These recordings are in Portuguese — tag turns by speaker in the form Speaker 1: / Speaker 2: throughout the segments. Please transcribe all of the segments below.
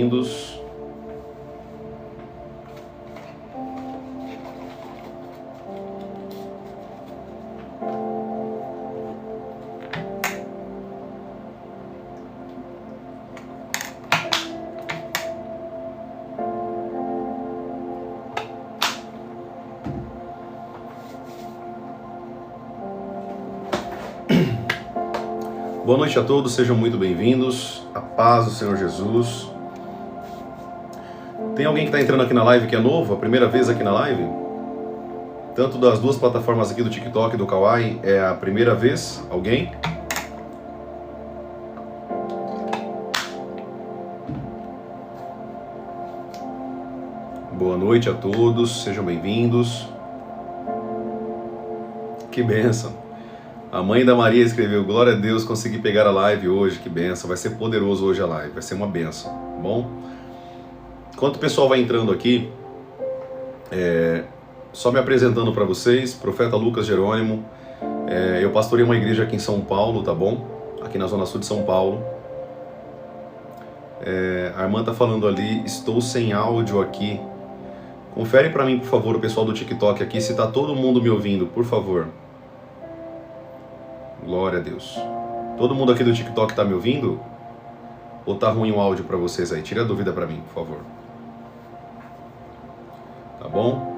Speaker 1: bem-vindos. Boa noite a todos, sejam muito bem-vindos. A paz do Senhor Jesus. Tem alguém que está entrando aqui na live que é novo, a primeira vez aqui na live? Tanto das duas plataformas aqui do TikTok e do Kawaii, é a primeira vez? Alguém? Boa noite a todos, sejam bem-vindos. Que bênção! A mãe da Maria escreveu: glória a Deus, consegui pegar a live hoje, que benção, vai ser poderoso hoje a live, vai ser uma benção, tá bom? Enquanto o pessoal vai entrando aqui, só me apresentando para vocês, profeta Lucas Jerônimo, eu pastorei uma igreja aqui em São Paulo, tá bom? Aqui na zona sul de São Paulo. A irmã tá falando ali, estou sem áudio aqui. Confere para mim, por favor, o pessoal do TikTok aqui, se tá todo mundo me ouvindo, por favor. Glória a Deus. Todo mundo aqui do TikTok tá me ouvindo? Ou tá ruim o áudio para vocês aí? Tira a dúvida para mim, por favor. Tá bom?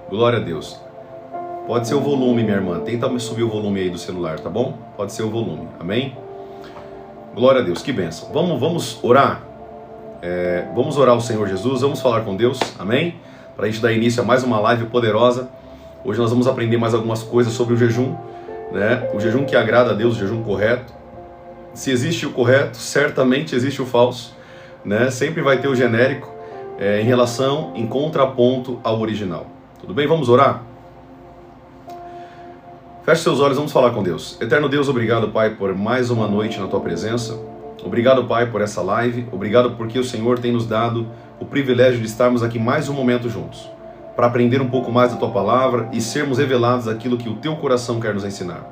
Speaker 1: Glória a Deus. Pode ser o volume, minha irmã. Tenta subir o volume aí do celular, tá bom? Pode ser o volume. Amém? Glória a Deus. Que bênção. Vamos orar? Vamos orar ao Senhor Jesus. Vamos falar com Deus. Amém? Para a gente dar início a mais uma live poderosa. Hoje nós vamos aprender mais algumas coisas sobre o jejum, né? O jejum que agrada a Deus, o jejum correto. Se existe o correto, certamente existe o falso, né? Sempre vai ter o genérico em contraponto ao original. Tudo bem? Vamos orar? Feche seus olhos, vamos falar com Deus. Eterno Deus, obrigado, Pai, por mais uma noite na Tua presença. Obrigado, Pai, por essa live. Obrigado porque o Senhor tem nos dado o privilégio de estarmos aqui mais um momento juntos, para aprender um pouco mais da Tua Palavra e sermos revelados aquilo que o Teu coração quer nos ensinar.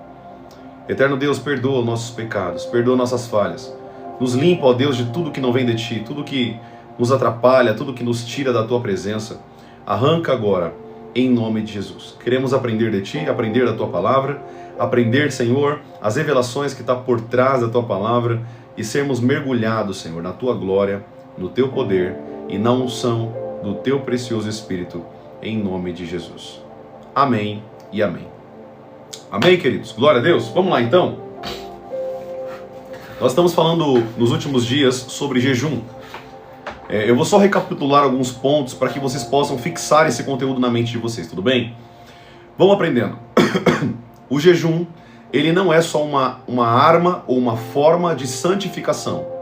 Speaker 1: Eterno Deus, perdoa nossos pecados, perdoa nossas falhas. Nos limpa, ó Deus, de tudo que não vem de Ti, tudo que nos atrapalha, tudo que nos tira da Tua presença. Arranca agora, em nome de Jesus. Queremos aprender de Ti, aprender da Tua Palavra, aprender, Senhor, as revelações que estão por trás da Tua Palavra e sermos mergulhados, Senhor, na Tua glória, no Teu poder e na unção do Teu precioso Espírito, em nome de Jesus. Amém e amém. Amém, queridos? Glória a Deus. Vamos lá, então. Nós estamos falando nos últimos dias sobre jejum. Eu vou só recapitular alguns pontos para que vocês possam fixar esse conteúdo na mente de vocês, tudo bem? Vamos aprendendo. O jejum, ele não é só uma arma ou uma forma de santificação.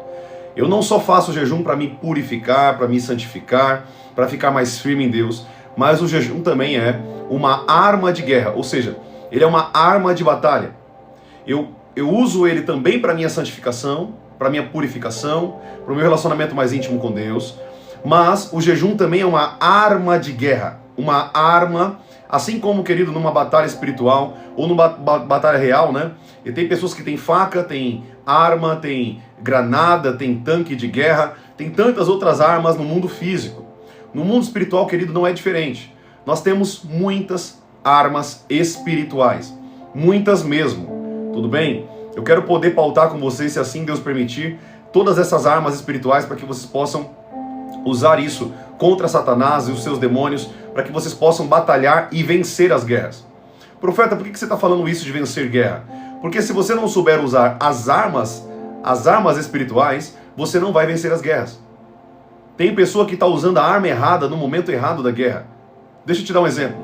Speaker 1: Eu não só faço jejum para me purificar, para me santificar, para ficar mais firme em Deus, mas o jejum também é uma arma de guerra, ou seja, ele é uma arma de batalha. Eu uso ele também para minha santificação, para minha purificação, para o meu relacionamento mais íntimo com Deus, mas o jejum também é uma arma de guerra, uma arma, assim como, querido, numa batalha espiritual ou numa batalha real, né? E tem pessoas que têm faca, tem arma, tem granada, tem tanque de guerra, tem tantas outras armas no mundo físico. No mundo espiritual, querido, não é diferente. Nós temos muitas armas espirituais, muitas mesmo, tudo bem? Eu quero poder pautar com vocês, se assim Deus permitir, todas essas armas espirituais para que vocês possam usar isso contra Satanás e os seus demônios, para que vocês possam batalhar e vencer as guerras. Profeta, por que você está falando isso de vencer guerra? Porque se você não souber usar as armas espirituais, você não vai vencer as guerras. Tem pessoa que está usando a arma errada no momento errado da guerra. Deixa eu te dar um exemplo.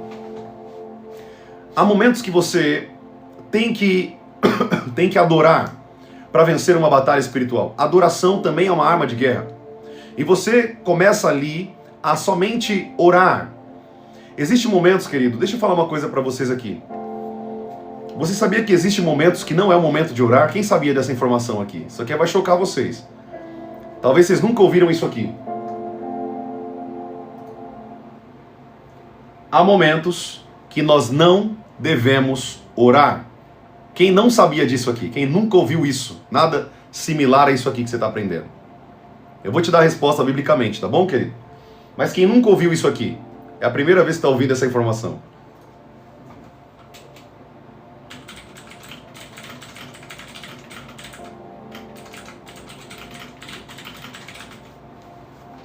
Speaker 1: Há momentos que você tem que adorar para vencer uma batalha espiritual. Adoração também é uma arma de guerra. E você começa ali a somente orar. Existem momentos, querido, deixa eu falar uma coisa para vocês aqui. Você sabia que existem momentos que não é o momento de orar? Quem sabia dessa informação aqui? Isso aqui vai chocar vocês. Talvez vocês nunca ouviram isso aqui. Há momentos que nós não devemos orar. Quem não sabia disso aqui? Quem nunca ouviu isso? Nada similar a isso aqui que você está aprendendo. Eu vou te dar a resposta biblicamente, tá bom, querido? Mas quem nunca ouviu isso aqui? É a primeira vez que está ouvindo essa informação.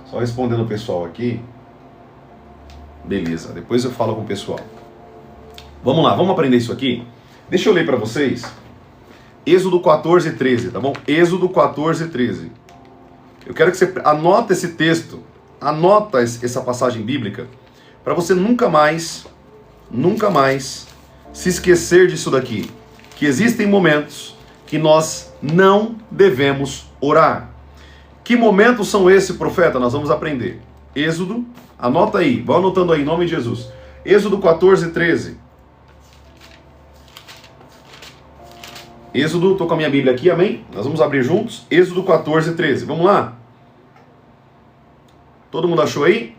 Speaker 1: Só respondendo o pessoal aqui. Beleza, depois eu falo com o pessoal. Vamos lá, vamos aprender isso aqui? Deixa eu ler para vocês. Êxodo 14, 13, tá bom? Êxodo 14, 13. Eu quero que você anota esse texto, anota essa passagem bíblica, para você nunca mais se esquecer disso daqui. Que existem momentos que nós não devemos orar. Que momentos são esses, profeta? Nós vamos aprender. Êxodo, anota aí, vão anotando aí, em nome de Jesus. Êxodo 14, 13. Êxodo, estou com a minha Bíblia aqui, amém? Nós vamos abrir juntos. Êxodo 14, 13. Vamos lá? Todo mundo achou aí?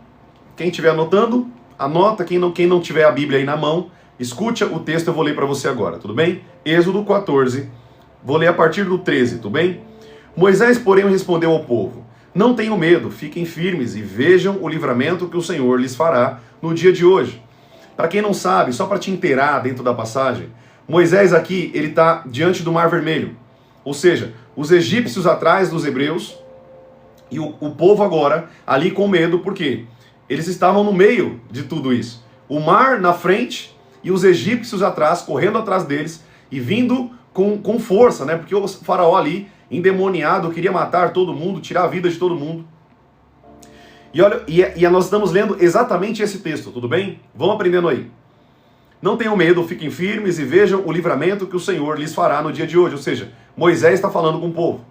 Speaker 1: Quem estiver anotando, anota. Quem não tiver a Bíblia aí na mão, escute o texto, eu vou ler para você agora, tudo bem? Êxodo 14, vou ler a partir do 13, tudo bem? Moisés, porém, respondeu ao povo: não tenham medo, fiquem firmes e vejam o livramento que o Senhor lhes fará no dia de hoje. Para quem não sabe, só para te inteirar dentro da passagem, Moisés aqui, ele está diante do Mar Vermelho. Ou seja, os egípcios atrás dos hebreus e o povo agora ali com medo, porque eles estavam no meio de tudo isso. O mar na frente e os egípcios atrás, correndo atrás deles e vindo com força, né? Porque o faraó ali, endemoniado, queria matar todo mundo, tirar a vida de todo mundo. E olha, nós estamos lendo exatamente esse texto, tudo bem? Vamos aprendendo aí. Não tenham medo, fiquem firmes e vejam o livramento que o Senhor lhes fará no dia de hoje. Ou seja, Moisés está falando com o povo.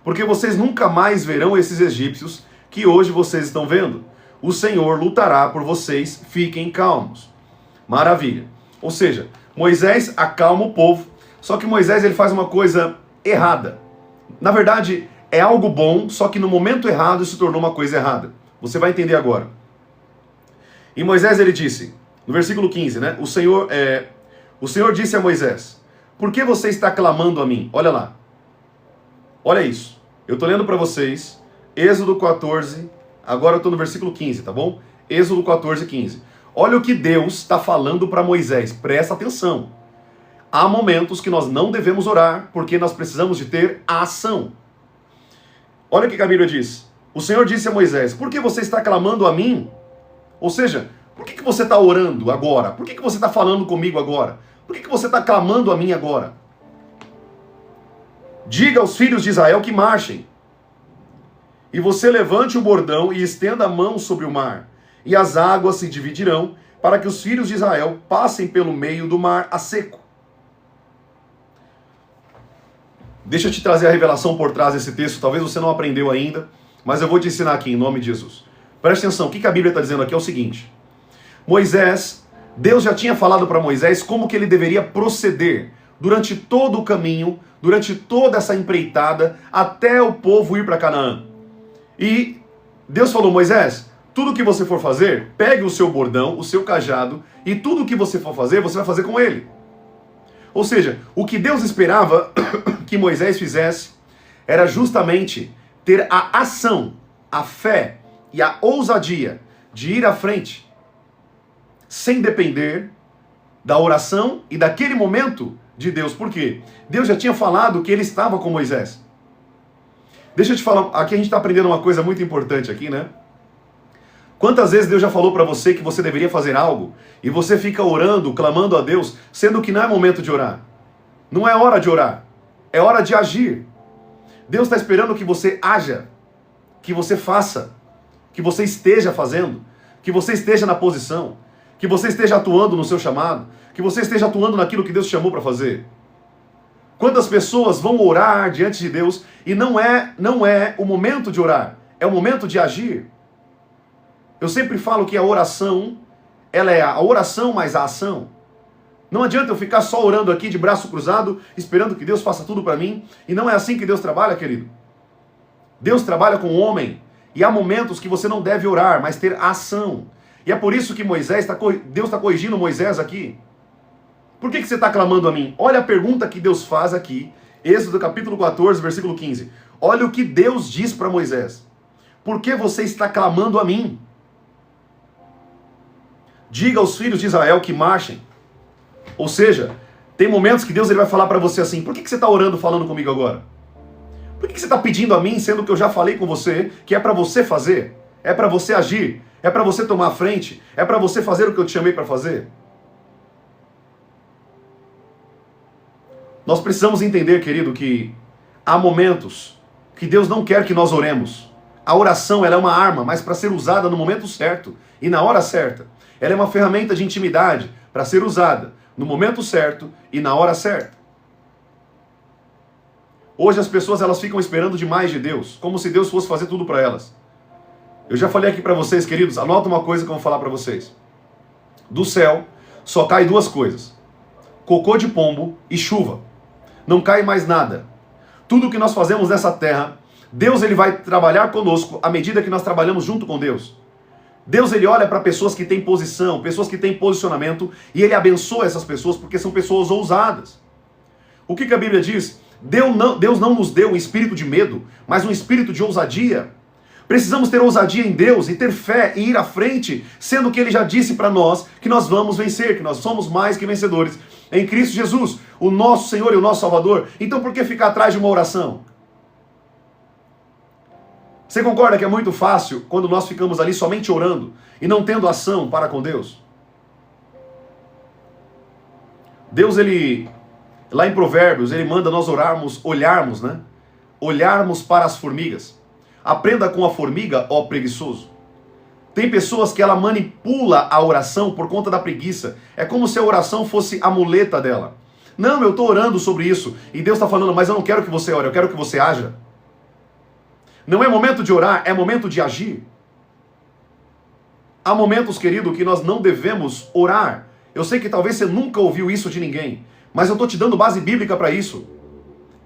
Speaker 1: Porque vocês nunca mais verão esses egípcios que hoje vocês estão vendo. O Senhor lutará por vocês, fiquem calmos. Maravilha. Ou seja, Moisés acalma o povo, só que Moisés ele faz uma coisa errada. Na verdade, é algo bom, só que no momento errado se tornou uma coisa errada. Você vai entender agora. E Moisés ele disse, no versículo 15, né? O Senhor disse a Moisés: por que você está clamando a mim? Olha lá. Olha isso. Eu estou lendo para vocês, Êxodo 14, agora eu estou no versículo 15, tá bom? Êxodo 14, 15. Olha o que Deus está falando para Moisés. Presta atenção. Há momentos que nós não devemos orar, porque nós precisamos de ter a ação. Olha o que a Bíblia diz. O Senhor disse a Moisés: por que você está clamando a mim? Ou seja, por que você está orando agora? Por que você está falando comigo agora? Por que você está clamando a mim agora? Diga aos filhos de Israel que marchem. E você levante o bordão e estenda a mão sobre o mar. E as águas se dividirão, para que os filhos de Israel passem pelo meio do mar a seco. Deixa eu te trazer a revelação por trás desse texto. Talvez você não aprendeu ainda, mas eu vou te ensinar aqui em nome de Jesus. Preste atenção, o que a Bíblia está dizendo aqui é o seguinte. Moisés, Deus já tinha falado para Moisés como que ele deveria proceder durante todo o caminho, durante toda essa empreitada, até o povo ir para Canaã. E Deus falou: Moisés, tudo que você for fazer, pegue o seu bordão, o seu cajado, e tudo que você for fazer, você vai fazer com ele. Ou seja, o que Deus esperava que Moisés fizesse era justamente ter a ação, a fé e a ousadia de ir à frente, sem depender da oração e daquele momento de Deus. Por quê? Deus já tinha falado que ele estava com Moisés. Deixa eu te falar, aqui a gente está aprendendo uma coisa muito importante aqui, né? Quantas vezes Deus já falou para você que você deveria fazer algo e você fica orando, clamando a Deus, sendo que não é momento de orar? Não é hora de orar, é hora de agir. Deus está esperando que você haja, que você faça, que você esteja fazendo, que você esteja na posição, que você esteja atuando no seu chamado, que você esteja atuando naquilo que Deus te chamou para fazer. Quantas pessoas vão orar diante de Deus e não é o momento de orar, é o momento de agir. Eu sempre falo que a oração, ela é a oração mais a ação. Não adianta eu ficar só orando aqui de braço cruzado, esperando que Deus faça tudo para mim, e não é assim que Deus trabalha, querido. Deus trabalha com o homem, e há momentos que você não deve orar, mas ter ação. E é por isso que Deus está corrigindo Moisés aqui. Por que você está clamando a mim? Olha a pergunta que Deus faz aqui, Êxodo capítulo 14, versículo 15. Olha o que Deus diz para Moisés. Por que você está clamando a mim? Diga aos filhos de Israel que marchem. Ou seja, tem momentos que Deus ele vai falar para você assim, por que você está orando falando comigo agora? Por que você está pedindo a mim, sendo que eu já falei com você, que é para você fazer? É para você agir? É para você tomar a frente? É para você fazer o que eu te chamei para fazer? Nós precisamos entender, querido, que há momentos que Deus não quer que nós oremos. A oração ela é uma arma, mas para ser usada no momento certo e na hora certa. Ela é uma ferramenta de intimidade para ser usada no momento certo e na hora certa. Hoje as pessoas elas ficam esperando demais de Deus, como se Deus fosse fazer tudo para elas. Eu já falei aqui para vocês, queridos, anota uma coisa que eu vou falar para vocês. Do céu só cai duas coisas: cocô de pombo e chuva. Não cai mais nada. Tudo que nós fazemos nessa terra, Deus ele vai trabalhar conosco à medida que nós trabalhamos junto com Deus. Deus ele olha para pessoas que têm posição, pessoas que têm posicionamento, e ele abençoa essas pessoas porque são pessoas ousadas. O que a Bíblia diz? Deus não nos deu um espírito de medo, mas um espírito de ousadia. Precisamos ter ousadia em Deus e ter fé e ir à frente, sendo que ele já disse para nós que nós vamos vencer, que nós somos mais que vencedores em Cristo Jesus, o nosso Senhor e o nosso Salvador. Então por que ficar atrás de uma oração? Você concorda que é muito fácil quando nós ficamos ali somente orando e não tendo ação para com Deus? Deus, ele, lá em Provérbios, ele manda nós olharmos, né? Olharmos para as formigas. Aprenda com a formiga, ó preguiçoso. Tem pessoas que ela manipula a oração por conta da preguiça. É como se a oração fosse a muleta dela. Não, eu estou orando sobre isso. E Deus está falando, mas eu não quero que você ore, eu quero que você haja. Não é momento de orar, é momento de agir. Há momentos, querido, que nós não devemos orar. Eu sei que talvez você nunca ouviu isso de ninguém, mas eu estou te dando base bíblica para isso.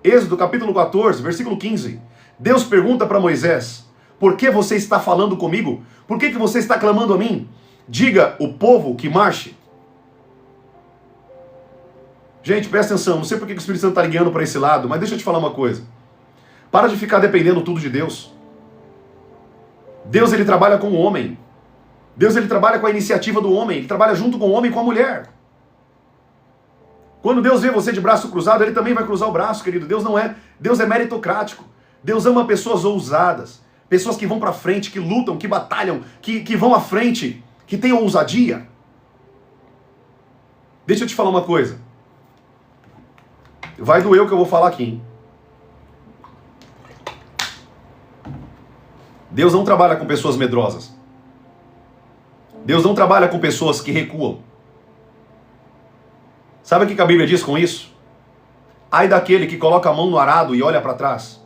Speaker 1: Êxodo capítulo 14, versículo 15. Deus pergunta para Moisés, por que você está falando comigo? Por que você está clamando a mim? Diga o povo que marche. Gente, presta atenção, não sei por que o Espírito Santo está guiando para esse lado, mas deixa eu te falar uma coisa. Para de ficar dependendo tudo de Deus. Deus ele trabalha com o homem. Deus ele trabalha com a iniciativa do homem. Ele trabalha junto com o homem e com a mulher. Quando Deus vê você de braço cruzado, ele também vai cruzar o braço, querido. Deus é meritocrático. Deus ama pessoas ousadas. Pessoas que vão para frente, que lutam, que batalham, que vão à frente, que têm ousadia. Deixa eu te falar uma coisa. Vai doer o que eu vou falar aqui, hein? Deus não trabalha com pessoas medrosas. Deus não trabalha com pessoas que recuam. Sabe o que a Bíblia diz com isso? Ai daquele que coloca a mão no arado e olha para trás.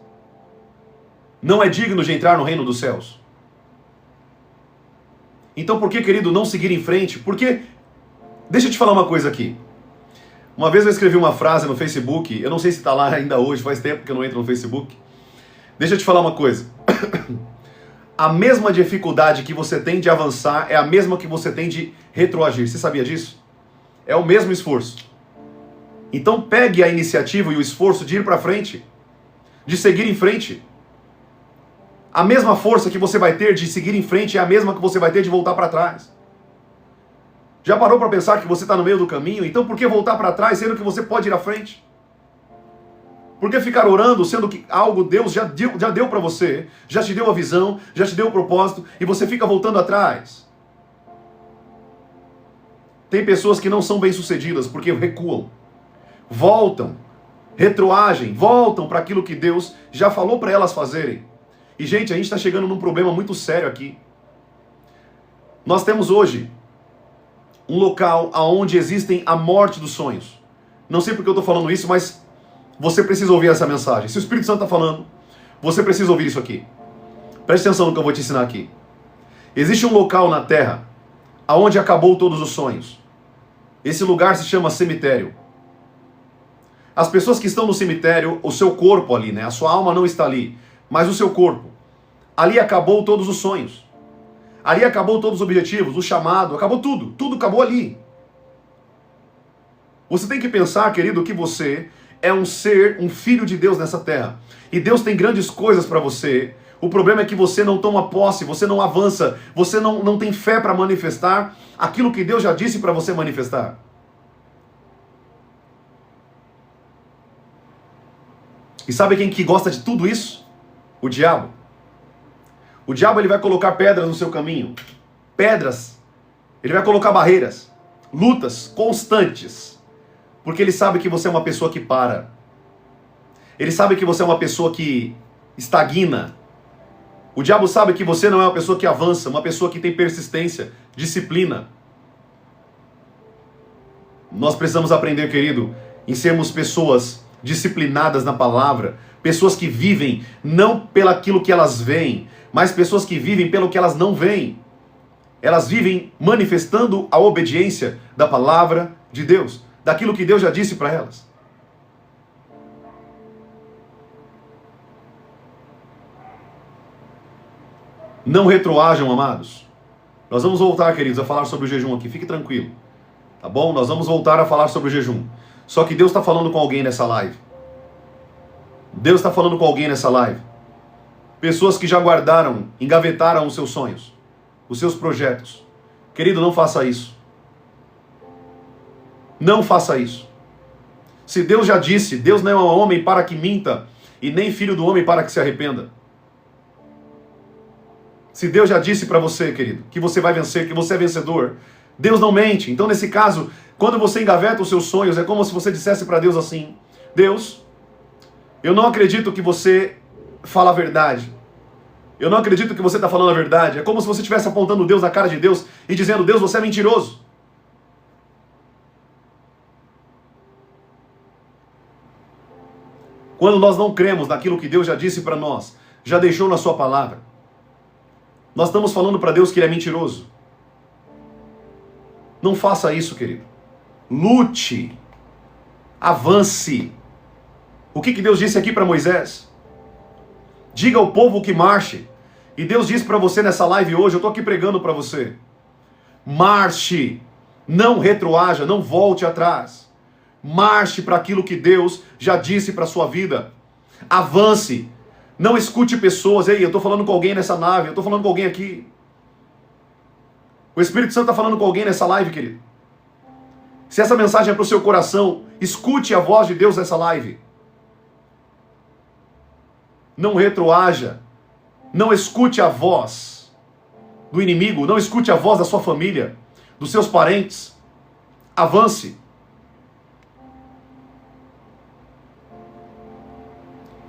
Speaker 1: Não é digno de entrar no reino dos céus. Então por que, querido, não seguir em frente? Porque, deixa eu te falar uma coisa aqui. Uma vez eu escrevi uma frase no Facebook, eu não sei se está lá ainda hoje, faz tempo que eu não entro no Facebook. Deixa eu te falar uma coisa. A mesma dificuldade que você tem de avançar é a mesma que você tem de retroagir. Você sabia disso? É o mesmo esforço. Então pegue a iniciativa e o esforço de ir para frente, de seguir em frente. A mesma força que você vai ter de seguir em frente é a mesma que você vai ter de voltar para trás. Já parou para pensar que você está no meio do caminho? Então por que voltar para trás, sendo que você pode ir à frente? Por que ficar orando, sendo que algo Deus já deu para você, já te deu a visão, já te deu o propósito, e você fica voltando atrás? Tem pessoas que não são bem-sucedidas porque recuam, voltam, retroagem, voltam para aquilo que Deus já falou para elas fazerem. E, gente, a gente está chegando num problema muito sério aqui. Nós temos hoje um local onde existem a morte dos sonhos. Não sei porque eu estou falando isso, mas você precisa ouvir essa mensagem. Se o Espírito Santo está falando, você precisa ouvir isso aqui. Preste atenção no que eu vou te ensinar aqui. Existe um local na Terra onde acabou todos os sonhos. Esse lugar se chama cemitério. As pessoas que estão no cemitério, o seu corpo ali, né? A sua alma não está ali, mas o seu corpo. Ali acabou todos os sonhos. Ali acabou todos os objetivos, o chamado, acabou tudo. Tudo acabou ali. Você tem que pensar, querido, que você é um ser, um filho de Deus nessa terra. E Deus tem grandes coisas para você. O problema é que você não toma posse, você não avança, você não tem fé para manifestar aquilo que Deus já disse para você manifestar. E sabe quem que gosta de tudo isso? O diabo. O diabo, ele vai colocar pedras no seu caminho. Pedras. Ele vai colocar barreiras. Lutas constantes. Porque ele sabe que você é uma pessoa que para. Ele sabe que você é uma pessoa que estagna. O diabo sabe que você não é uma pessoa que avança, uma pessoa que tem persistência, disciplina. Nós precisamos aprender, querido, em sermos pessoas disciplinadas na palavra, pessoas que vivem não pelaquilo que elas veem, mas pessoas que vivem pelo que elas não veem. Elas vivem manifestando a obediência da palavra de Deus, daquilo que Deus já disse para elas. Não retroajam, amados. Nós vamos voltar, queridos, a falar sobre o jejum aqui. Fique tranquilo, tá bom? Nós vamos voltar a falar sobre o jejum. Só que Deus está falando com alguém nessa live. Deus está falando com alguém nessa live. Pessoas que já guardaram, engavetaram os seus sonhos, os seus projetos. Querido, não faça isso. Não faça isso. Se Deus já disse, Deus não é um homem para que minta, e nem filho do homem para que se arrependa. Se Deus já disse para você, querido, que você vai vencer, que você é vencedor, Deus não mente. Então, nesse caso, quando você engaveta os seus sonhos, é como se você dissesse para Deus assim: Deus, eu não acredito que você fala a verdade. Eu não acredito que você está falando a verdade. É como se você estivesse apontando Deus na cara de Deus e dizendo: Deus, você é mentiroso. Quando nós não cremos naquilo que Deus já disse para nós, já deixou na sua palavra, nós estamos falando para Deus que Ele é mentiroso. Não faça isso, querido. Lute. Avance. O que Deus disse aqui para Moisés? Diga ao povo que marche. E Deus disse para você nessa live hoje, eu estou aqui pregando para você. Marche. Não retroaja, não volte atrás. Marche para aquilo que Deus já disse para a sua vida. Avance. Não escute pessoas. Ei, eu estou falando com alguém nessa nave, eu estou falando com alguém aqui. O Espírito Santo está falando com alguém nessa live, querido. Se essa mensagem é para o seu coração, escute a voz de Deus nessa live. Não retroaja. Não escute a voz do inimigo. Não escute a voz da sua família, dos seus parentes. Avance.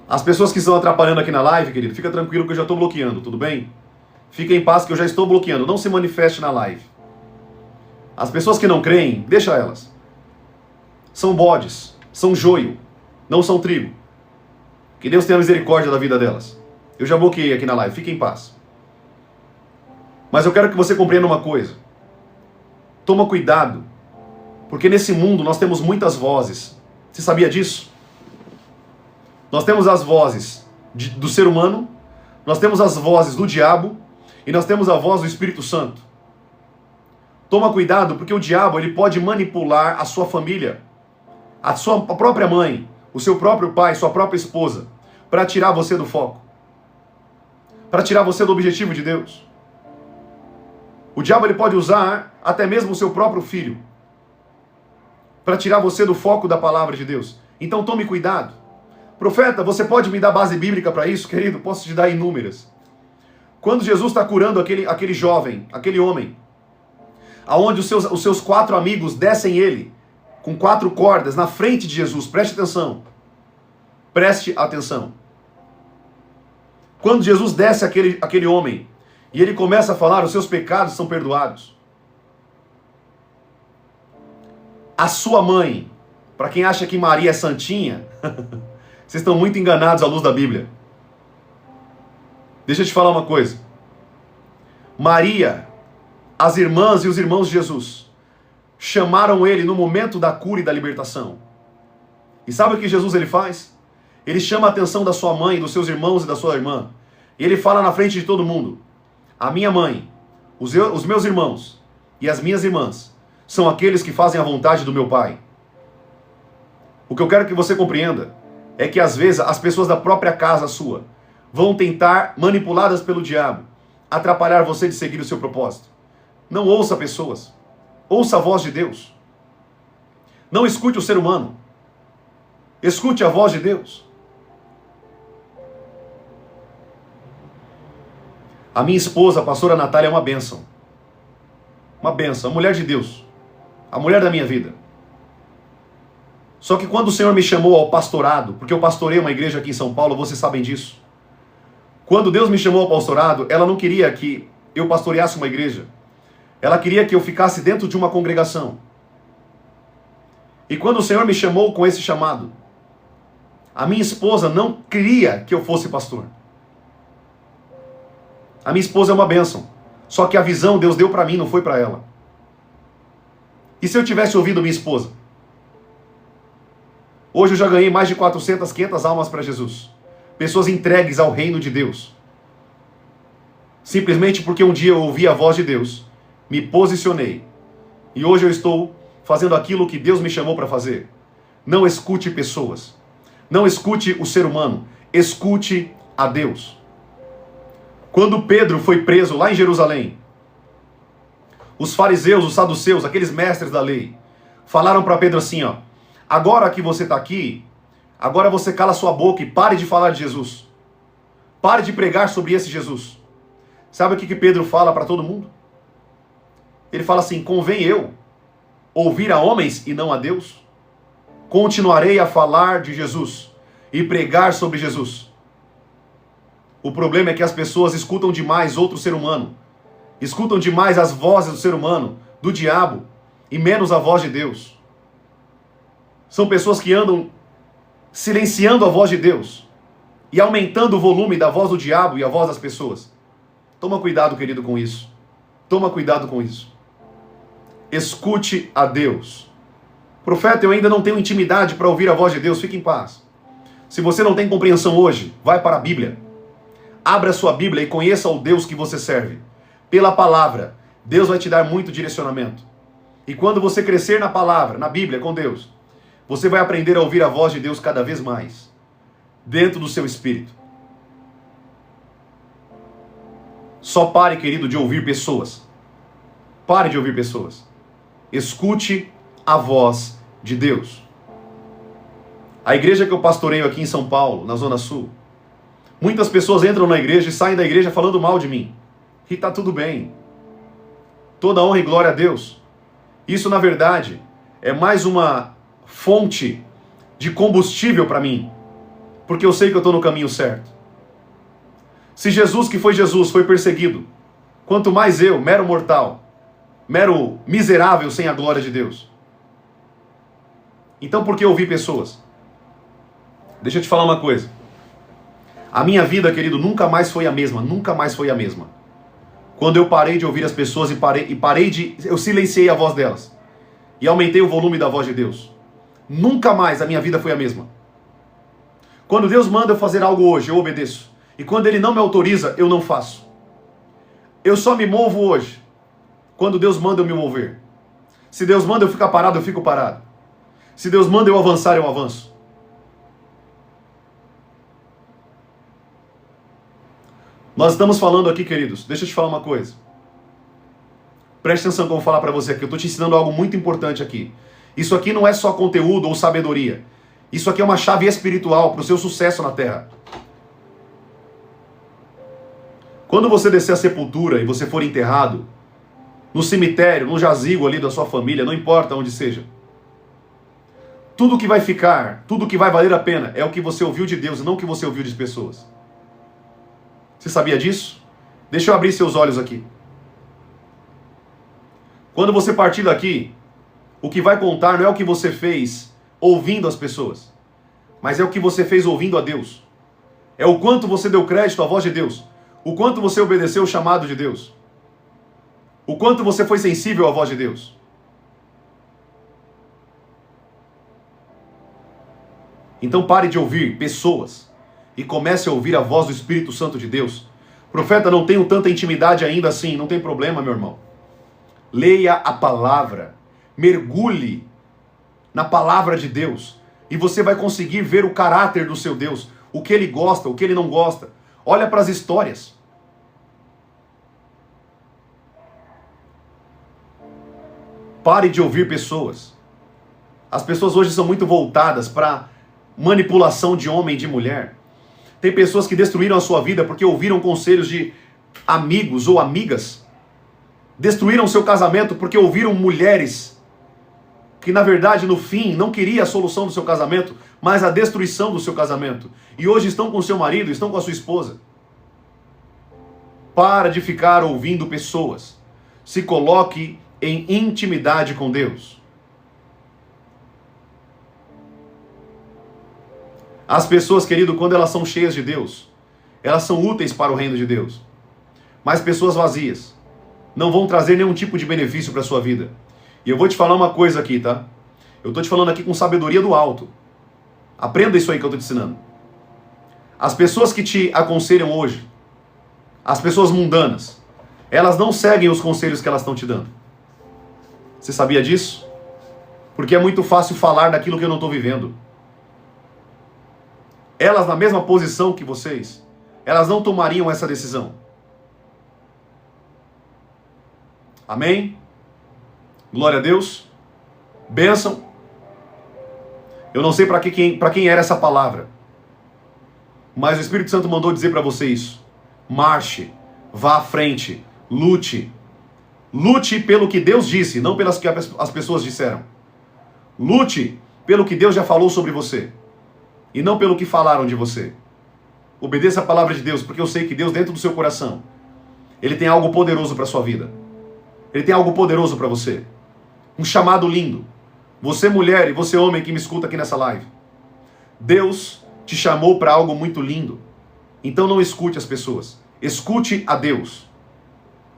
Speaker 1: As pessoas que estão atrapalhando aqui na live, querido, fica tranquilo que eu já estou bloqueando, tudo bem? Fica em paz que eu já estou bloqueando. Não se manifeste na live. As pessoas que não creem, deixa elas. São bodes, são joio, não são trigo. Que Deus tenha misericórdia da vida delas. Eu já bloqueei aqui na live, fique em paz. Mas eu quero que você compreenda uma coisa. Toma cuidado, porque nesse mundo nós temos muitas vozes. Você sabia disso? Nós temos as vozes do ser humano, nós temos as vozes do diabo e nós temos a voz do Espírito Santo. Toma cuidado, porque o diabo ele pode manipular a sua família, a sua própria mãe, o seu próprio pai, sua própria esposa, para tirar você do foco, para tirar você do objetivo de Deus. O diabo ele pode usar até mesmo o seu próprio filho para tirar você do foco da palavra de Deus. Então tome cuidado. Profeta, você pode me dar base bíblica para isso, querido? Posso te dar inúmeras. Quando Jesus está curando aquele jovem, aquele homem, aonde os seus 4 amigos descem ele com 4 cordas na frente de Jesus, preste atenção. Preste atenção. Quando Jesus desce aquele homem e ele começa a falar, os seus pecados são perdoados. A sua mãe, para quem acha que Maria é santinha, vocês estão muito enganados à luz da Bíblia. Deixa eu te falar uma coisa. Maria, as irmãs e os irmãos de Jesus chamaram ele no momento da cura e da libertação. E sabe o que Jesus ele faz? Ele chama a atenção da sua mãe, dos seus irmãos e da sua irmã. E ele fala na frente de todo mundo: a minha mãe, os meus irmãos e as minhas irmãs são aqueles que fazem a vontade do meu Pai. O que eu quero que você compreenda é que às vezes as pessoas da própria casa sua vão tentar, manipuladas pelo diabo, atrapalhar você de seguir o seu propósito. Não ouça pessoas. Ouça a voz de Deus. Não escute o ser humano. Escute a voz de Deus. A minha esposa, a pastora Natália, é uma bênção. Uma bênção, a mulher de Deus. A mulher da minha vida. Só que quando o Senhor me chamou ao pastorado, porque eu pastorei uma igreja aqui em São Paulo, vocês sabem disso. Quando Deus me chamou ao pastorado, ela não queria que eu pastoreasse uma igreja. Ela queria que eu ficasse dentro de uma congregação. E quando o Senhor me chamou com esse chamado, a minha esposa não queria que eu fosse pastor. A minha esposa é uma bênção. Só que a visão Deus deu para mim, não foi para ela. E se eu tivesse ouvido minha esposa? Hoje eu já ganhei mais de 400, 500 almas para Jesus. Pessoas entregues ao reino de Deus. Simplesmente porque um dia eu ouvi a voz de Deus, me posicionei. E hoje eu estou fazendo aquilo que Deus me chamou para fazer. Não escute pessoas. Não escute o ser humano. Escute a Deus. Quando Pedro foi preso lá em Jerusalém, os fariseus, os saduceus, aqueles mestres da lei, falaram para Pedro assim, ó: agora que você está aqui, agora você cala sua boca e pare de falar de Jesus. Pare de pregar sobre esse Jesus. Sabe o que Pedro fala para todo mundo? Ele fala assim: convém eu ouvir a homens e não a Deus? Continuarei a falar de Jesus e pregar sobre Jesus. O problema é que as pessoas escutam demais outro ser humano. Escutam demais as vozes do ser humano, do diabo, e menos a voz de Deus. São pessoas que andam silenciando a voz de Deus e aumentando o volume da voz do diabo e a voz das pessoas. Toma cuidado, querido, com isso. Toma cuidado com isso. Escute a Deus. Profeta, eu ainda não tenho intimidade para ouvir a voz de Deus. Fique em paz. Se você não tem compreensão hoje, vai para a Bíblia. Abra a sua Bíblia e conheça o Deus que você serve. Pela palavra, Deus vai te dar muito direcionamento. E quando você crescer na palavra, na Bíblia, com Deus, você vai aprender a ouvir a voz de Deus cada vez mais, dentro do seu espírito. Só pare, querido, de ouvir pessoas. Pare de ouvir pessoas. Escute a voz de Deus. A igreja que eu pastoreio aqui em São Paulo, na Zona Sul, muitas pessoas entram na igreja e saem da igreja falando mal de mim. E está tudo bem. Toda honra e glória a Deus. Isso, na verdade, é mais uma fonte de combustível para mim, porque eu sei que eu estou no caminho certo. Se Jesus, que foi Jesus, foi perseguido, quanto mais eu, mero mortal, mero miserável sem a glória de Deus. Então por que ouvir pessoas? Deixa eu te falar uma coisa. A minha vida, querido, nunca mais foi a mesma, nunca mais foi a mesma. Quando eu parei de ouvir as pessoas eu silenciei a voz delas e aumentei o volume da voz de Deus. Nunca mais a minha vida foi a mesma. Quando Deus manda eu fazer algo hoje, eu obedeço. E quando Ele não me autoriza, eu não faço. Eu só me movo hoje quando Deus manda eu me mover. Se Deus manda eu ficar parado, eu fico parado. Se Deus manda eu avançar, eu avanço. Nós estamos falando aqui, queridos, deixa eu te falar uma coisa. Preste atenção que eu vou falar para você aqui. Eu estou te ensinando algo muito importante aqui. Isso aqui não é só conteúdo ou sabedoria. Isso aqui é uma chave espiritual para o seu sucesso na terra. Quando você descer a sepultura e você for enterrado, no cemitério, no jazigo ali da sua família, não importa onde seja, tudo que vai ficar, tudo que vai valer a pena é o que você ouviu de Deus e não o que você ouviu de pessoas. Você sabia disso? Deixa eu abrir seus olhos aqui. Quando você partir daqui, o que vai contar não é o que você fez ouvindo as pessoas, mas é o que você fez ouvindo a Deus. É o quanto você deu crédito à voz de Deus, o quanto você obedeceu o chamado de Deus, o quanto você foi sensível à voz de Deus. Então pare de ouvir pessoas e comece a ouvir a voz do Espírito Santo de Deus. Profeta, não tenho tanta intimidade ainda assim. Não tem problema, meu irmão. Leia a palavra. Mergulhe na palavra de Deus. E você vai conseguir ver o caráter do seu Deus, o que ele gosta, o que ele não gosta. Olha para as histórias. Pare de ouvir pessoas. As pessoas hoje são muito voltadas para manipulação de homem e de mulher. Tem pessoas que destruíram a sua vida porque ouviram conselhos de amigos ou amigas. Destruíram seu casamento porque ouviram mulheres que, na verdade, no fim, não queria a solução do seu casamento, mas a destruição do seu casamento. E hoje estão com seu marido, estão com a sua esposa. Para de ficar ouvindo pessoas. Se coloque em intimidade com Deus. As pessoas, querido, quando elas são cheias de Deus, elas são úteis para o reino de Deus. Mas pessoas vazias não vão trazer nenhum tipo de benefício para a sua vida. E eu vou te falar uma coisa aqui, tá? Eu estou te falando aqui com sabedoria do alto. Aprenda isso aí que eu estou te ensinando. As pessoas que te aconselham hoje, as pessoas mundanas, elas não seguem os conselhos que elas estão te dando. Você sabia disso? Porque é muito fácil falar daquilo que eu não estou vivendo. Elas, na mesma posição que vocês, elas não tomariam essa decisão. Amém? Glória a Deus. Bênção. Eu não sei para quem era essa palavra, mas o Espírito Santo mandou dizer para você isso. Marche, vá à frente, lute. Lute pelo que Deus disse, não pelas que as pessoas disseram. Lute pelo que Deus já falou sobre você, e não pelo que falaram de você. Obedeça a palavra de Deus, porque eu sei que Deus, dentro do seu coração, Ele tem algo poderoso para a sua vida. Ele tem algo poderoso para você. Um chamado lindo. Você mulher e você homem que me escuta aqui nessa live. Deus te chamou para algo muito lindo. Então não escute as pessoas. Escute a Deus.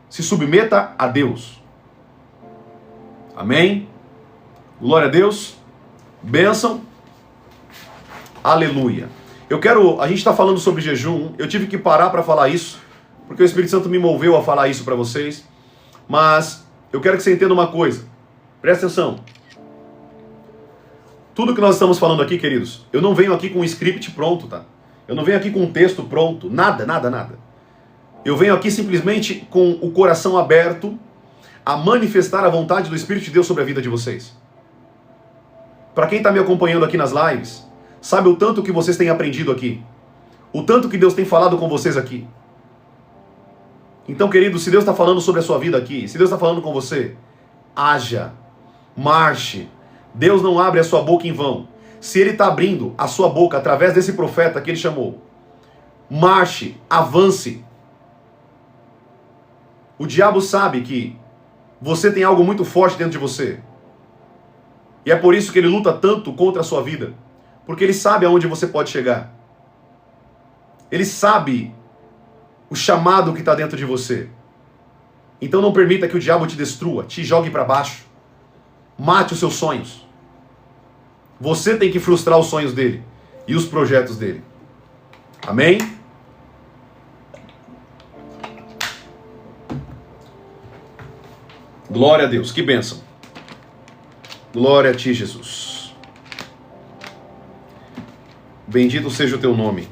Speaker 1: Se submeta a Deus. Amém? Glória a Deus. Bênção. Aleluia. A gente está falando sobre jejum. Eu tive que parar para falar isso, porque o Espírito Santo me moveu a falar isso para vocês. Mas eu quero que você entenda uma coisa. Presta atenção. Tudo que nós estamos falando aqui, queridos, eu não venho aqui com um script pronto, tá? Eu não venho aqui com um texto pronto. Nada, nada, nada. Eu venho aqui simplesmente com o coração aberto a manifestar a vontade do Espírito de Deus sobre a vida de vocês. Para quem está me acompanhando aqui nas lives, sabe o tanto que vocês têm aprendido aqui. O tanto que Deus tem falado com vocês aqui. Então, querido, se Deus está falando sobre a sua vida aqui, se Deus está falando com você, haja, marche. Deus não abre a sua boca em vão. Se Ele está abrindo a sua boca através desse profeta que Ele chamou, marche, avance. O diabo sabe que você tem algo muito forte dentro de você. E é por isso que ele luta tanto contra a sua vida. Porque ele sabe aonde você pode chegar. Ele sabe o chamado que está dentro de você. Então não permita que o diabo te destrua, te jogue para baixo. Mate os seus sonhos. Você tem que frustrar os sonhos dele e os projetos dele. Amém? Glória a Deus, que bênção. Glória a ti, Jesus. Bendito seja o teu nome.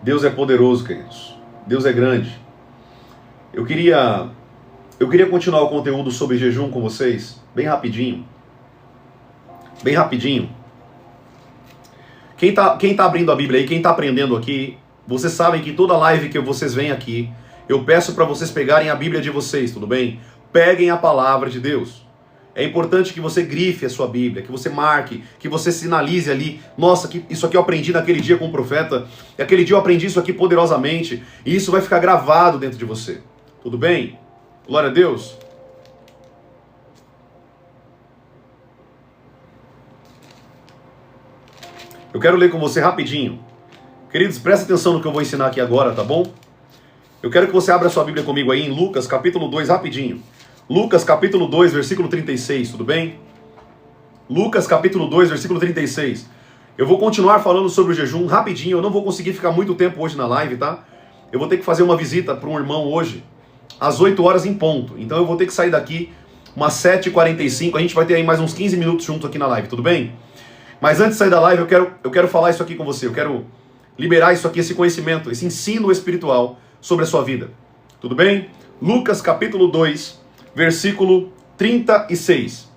Speaker 1: Deus é poderoso, queridos. Deus é grande. Eu queria continuar o conteúdo sobre jejum com vocês, bem rapidinho. Bem rapidinho. Quem tá abrindo a Bíblia aí, quem tá aprendendo aqui, vocês sabem que toda live que vocês vêm aqui, eu peço para vocês pegarem a Bíblia de vocês, tudo bem? Peguem a palavra de Deus. É importante que você grife a sua Bíblia, que você marque, que você sinalize ali, nossa, isso aqui eu aprendi naquele dia com o profeta, e aquele dia eu aprendi isso aqui poderosamente, e isso vai ficar gravado dentro de você. Tudo bem? Glória a Deus. Eu quero ler com você rapidinho. Queridos, presta atenção no que eu vou ensinar aqui agora, tá bom? Eu quero que você abra a sua Bíblia comigo aí em Lucas capítulo 2, rapidinho. Lucas capítulo 2, versículo 36, tudo bem? Lucas capítulo 2, versículo 36. Eu vou continuar falando sobre o jejum rapidinho, eu não vou conseguir ficar muito tempo hoje na live, tá? Eu vou ter que fazer uma visita para um irmão hoje, às 8 horas em ponto. Então eu vou ter que sair daqui umas 7h45, a gente vai ter aí mais uns 15 minutos junto aqui na live, tudo bem? Mas antes de sair da live, eu quero falar isso aqui com você, eu quero liberar isso aqui, esse conhecimento, esse ensino espiritual sobre a sua vida, tudo bem? Lucas capítulo 2, versículo 36.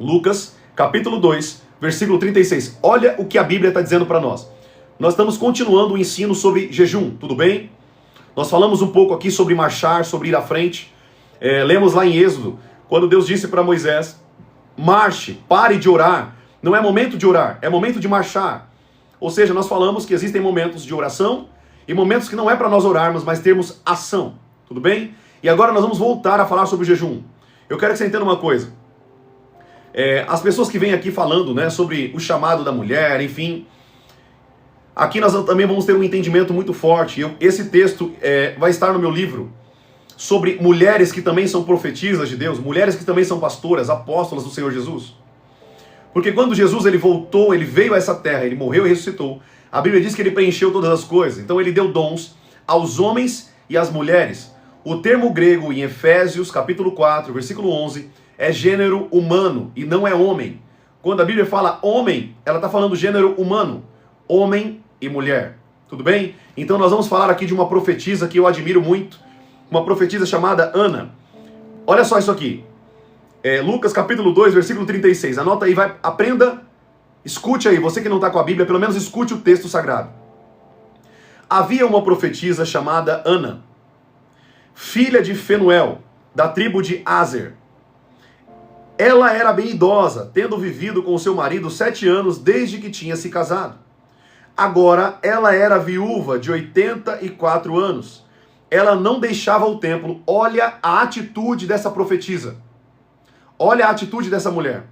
Speaker 1: Lucas capítulo 2, versículo 36. Olha o que a Bíblia está dizendo para nós. Nós estamos continuando o ensino sobre jejum, tudo bem? Nós falamos um pouco aqui sobre marchar, sobre ir à frente. Lemos lá em Êxodo, quando Deus disse para Moisés, marche, pare de orar. Não é momento de orar, é momento de marchar. Ou seja, nós falamos que existem momentos de oração e momentos que não é para nós orarmos, mas termos ação, tudo bem? E agora nós vamos voltar a falar sobre o jejum. Eu quero que você entenda uma coisa. As pessoas que vêm aqui falando, né, sobre o chamado da mulher, enfim, aqui nós também vamos ter um entendimento muito forte. Esse texto vai estar no meu livro sobre mulheres que também são profetisas de Deus, mulheres que também são pastoras, apóstolas do Senhor Jesus. Porque quando Jesus ele voltou, ele veio a essa terra, ele morreu e ressuscitou, a Bíblia diz que ele preencheu todas as coisas. Então ele deu dons aos homens e às mulheres. O termo grego em Efésios capítulo 4, versículo 11, é gênero humano e não é homem. Quando a Bíblia fala homem, ela está falando gênero humano, homem e mulher. Tudo bem? Então nós vamos falar aqui de uma profetisa que eu admiro muito, uma profetisa chamada Ana. Olha só isso aqui. Lucas capítulo 2, versículo 36. Anota aí, aprenda, escute aí. Você que não está com a Bíblia, pelo menos escute o texto sagrado. Havia uma profetisa chamada Ana, filha de Fenuel, da tribo de Aser. Ela era bem idosa, tendo vivido com seu marido 7 anos desde que tinha se casado. Agora ela era viúva de 84 anos. Ela não deixava o templo. Olha a atitude dessa profetisa. Olha a atitude dessa mulher.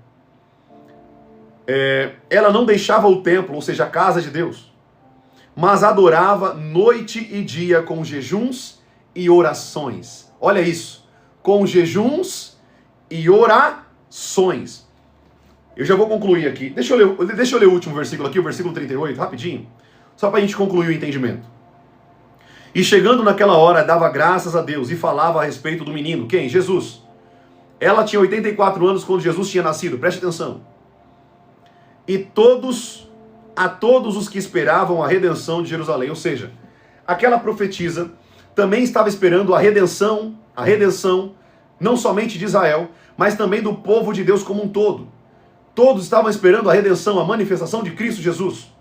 Speaker 1: Ela não deixava o templo, ou seja, a casa de Deus, mas adorava noite e dia com jejuns e orações. Olha isso. Com jejuns e orações. Eu já vou concluir aqui. Deixa eu ler o último versículo aqui, o versículo 38, rapidinho. Só para a gente concluir o entendimento. E chegando naquela hora, dava graças a Deus e falava a respeito do menino. Quem? Jesus. Ela tinha 84 anos quando Jesus tinha nascido. Preste atenção. E a todos os que esperavam a redenção de Jerusalém. Ou seja, aquela profetisa também estava esperando a redenção, não somente de Israel, mas também do povo de Deus como um todo. Todos estavam esperando a redenção, a manifestação de Cristo Jesus.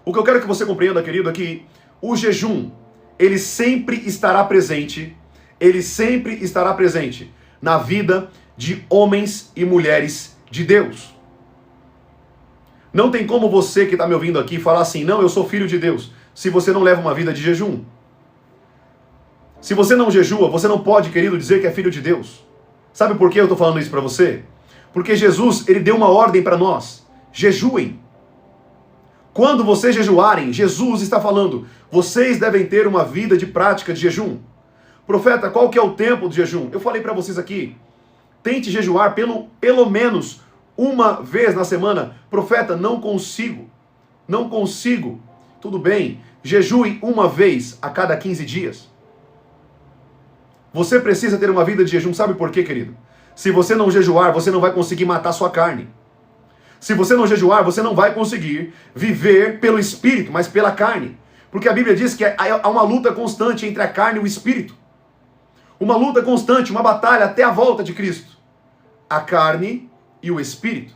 Speaker 1: O que eu quero que você compreenda, querido, é que o jejum, ele sempre estará presente na vida de homens e mulheres de Deus. Não tem como você que está me ouvindo aqui falar assim, não, eu sou filho de Deus, se você não leva uma vida de jejum. Se você não jejua, você não pode, querido, dizer que é filho de Deus. Sabe por que eu estou falando isso para você? Porque Jesus, ele deu uma ordem para nós. Jejuem. Quando vocês jejuarem, Jesus está falando, vocês devem ter uma vida de prática de jejum. Profeta, qual que é o tempo do jejum? Eu falei para vocês aqui, tente jejuar pelo menos uma vez na semana. Profeta, não consigo. Tudo bem, jejue uma vez a cada 15 dias. Você precisa ter uma vida de jejum, sabe por quê, querido? Se você não jejuar, você não vai conseguir matar sua carne. Se você não jejuar, você não vai conseguir viver pelo Espírito, mas pela carne. Porque a Bíblia diz que há uma luta constante entre a carne e o Espírito. Uma luta constante, uma batalha até a volta de Cristo. A carne e o Espírito.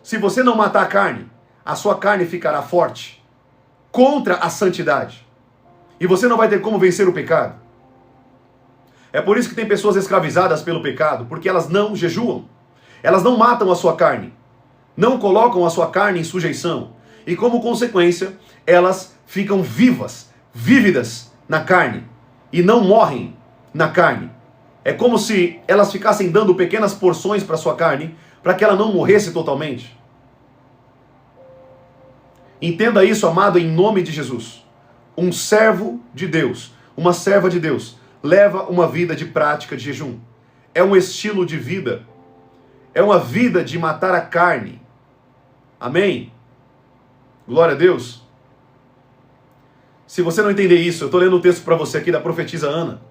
Speaker 1: Se você não matar a carne, a sua carne ficará forte contra a santidade. E você não vai ter como vencer o pecado. É por isso que tem pessoas escravizadas pelo pecado, porque elas não jejuam. Elas não matam a sua carne. Não colocam a sua carne em sujeição. E como consequência, elas ficam vívidas na carne. E não morrem na carne. É como se elas ficassem dando pequenas porções para a sua carne, para que ela não morresse totalmente. Entenda isso, amado, em nome de Jesus. Um servo de Deus, uma serva de Deus, leva uma vida de prática de jejum. É um estilo de vida. É uma vida de matar a carne. Amém? Glória a Deus. Se você não entender isso, eu estou lendo o texto para você aqui da profetisa Ana.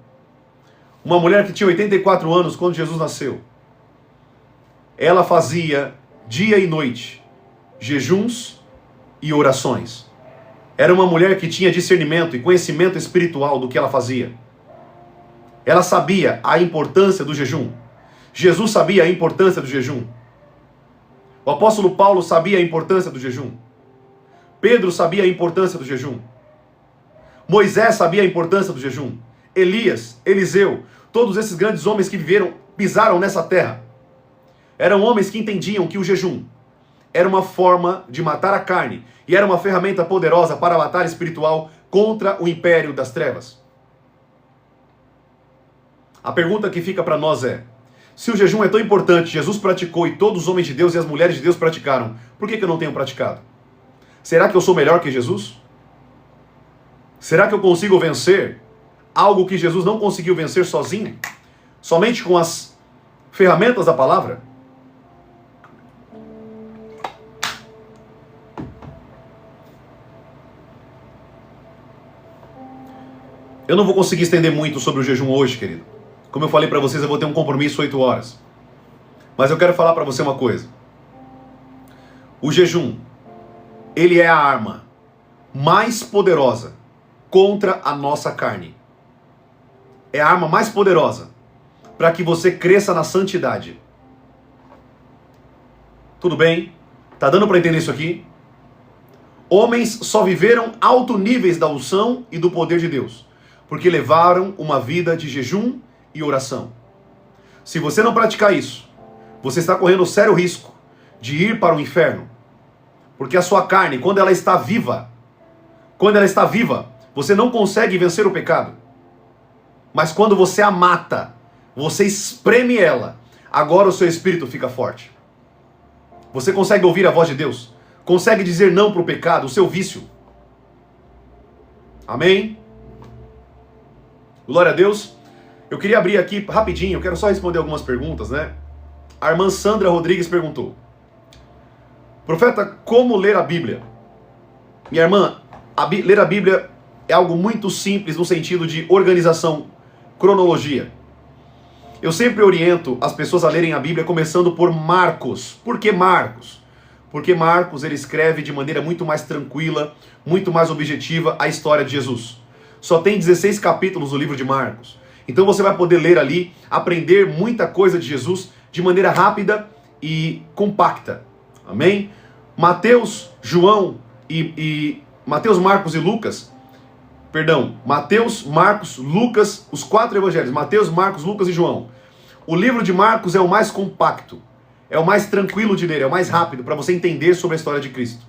Speaker 1: Uma mulher que tinha 84 anos quando Jesus nasceu. Ela fazia dia e noite jejuns e orações. Era uma mulher que tinha discernimento e conhecimento espiritual do que ela fazia. Ela sabia a importância do jejum. Jesus sabia a importância do jejum. O apóstolo Paulo sabia a importância do jejum. Pedro sabia a importância do jejum. Moisés sabia a importância do jejum. Elias, Eliseu, todos esses grandes homens que pisaram nessa terra, eram homens que entendiam que o jejum era uma forma de matar a carne e era uma ferramenta poderosa para a batalha espiritual contra o império das trevas. A pergunta que fica para nós é: se o jejum é tão importante, Jesus praticou e todos os homens de Deus e as mulheres de Deus praticaram, por que eu não tenho praticado? Será que eu sou melhor que Jesus? Será que eu consigo vencer algo que Jesus não conseguiu vencer sozinho? Somente com as ferramentas da palavra? Eu não vou conseguir estender muito sobre o jejum hoje, querido. Como eu falei para vocês, eu vou ter um compromisso 8 horas. Mas eu quero falar para você uma coisa. O jejum, ele é a arma mais poderosa contra a nossa carne. É a arma mais poderosa para que você cresça na santidade. Tudo bem? Tá dando para entender isso aqui? Homens só viveram altos níveis da unção e do poder de Deus, porque levaram uma vida de jejum e oração. Se você não praticar isso, você está correndo sério risco de ir para o inferno. Porque a sua carne, quando ela está viva, você não consegue vencer o pecado. Mas quando você a mata, você espreme ela, agora o seu espírito fica forte. Você consegue ouvir a voz de Deus? Consegue dizer não para o pecado, o seu vício? Amém? Glória a Deus. Eu queria abrir aqui rapidinho, eu quero só responder algumas perguntas, né? A irmã Sandra Rodrigues perguntou: profeta, como ler a Bíblia? Minha irmã, ler a Bíblia é algo muito simples no sentido de organização, cronologia. Eu sempre oriento as pessoas a lerem a Bíblia começando por Marcos. Por que Marcos? Porque Marcos ele escreve de maneira muito mais tranquila, muito mais objetiva a história de Jesus. Só tem 16 capítulos no livro de Marcos. Então você vai poder ler ali, aprender muita coisa de Jesus de maneira rápida e compacta. Amém? Mateus, João Mateus, Marcos e Lucas, Mateus, Marcos, Lucas, os 4 evangelhos, Mateus, Marcos, Lucas e João. O livro de Marcos é o mais compacto, é o mais tranquilo de ler, é o mais rápido para você entender sobre a história de Cristo.